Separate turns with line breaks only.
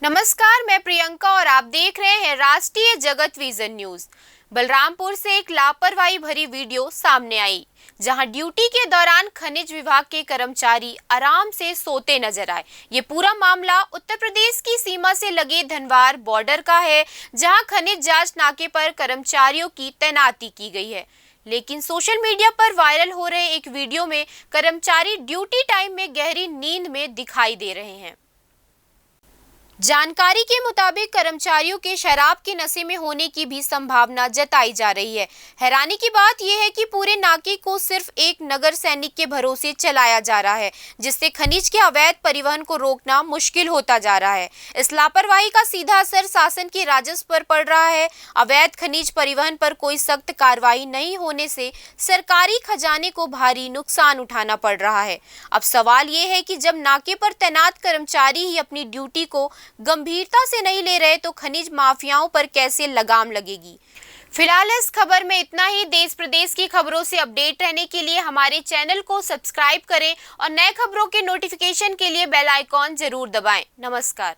नमस्कार, मैं प्रियंका और आप देख रहे हैं राष्ट्रीय जगत विजन न्यूज। बलरामपुर से एक लापरवाही भरी वीडियो सामने आई, जहां ड्यूटी के दौरान खनिज विभाग के कर्मचारी आराम से सोते नजर आए। ये पूरा मामला उत्तर प्रदेश की सीमा से लगे धनवार बॉर्डर का है, जहां खनिज जांच नाके पर कर्मचारियों की तैनाती की गई है। लेकिन सोशल मीडिया पर वायरल हो रहे एक वीडियो में कर्मचारी ड्यूटी टाइम में गहरी नींद में दिखाई दे रहे हैं। जानकारी के मुताबिक कर्मचारियों के शराब के नशे में होने की भी संभावना जताई जा रही है। हैरानी की बात यह है कि पूरे नाके को सिर्फ एक नगर सैनिक के भरोसे चलाया जा रहा है, जिससे खनिज के अवैध परिवहन को रोकना मुश्किल होता जा रहा है। इस लापरवाही का सीधा असर शासन के राजस्व पर पड़ रहा है। अवैध खनिज परिवहन पर कोई सख्त कार्रवाई नहीं होने से सरकारी खजाने को भारी नुकसान उठाना पड़ रहा है। अब सवाल ये है कि जब नाके पर तैनात कर्मचारी ही अपनी ड्यूटी को गंभीरता से नहीं ले रहे तो खनिज माफियाओं पर कैसे लगाम लगेगी। फिलहाल इस खबर में इतना ही। देश प्रदेश की खबरों से अपडेट रहने के लिए हमारे चैनल को सब्सक्राइब करें और नए खबरों के नोटिफिकेशन के लिए बेल आइकॉन जरूर दबाएं। नमस्कार।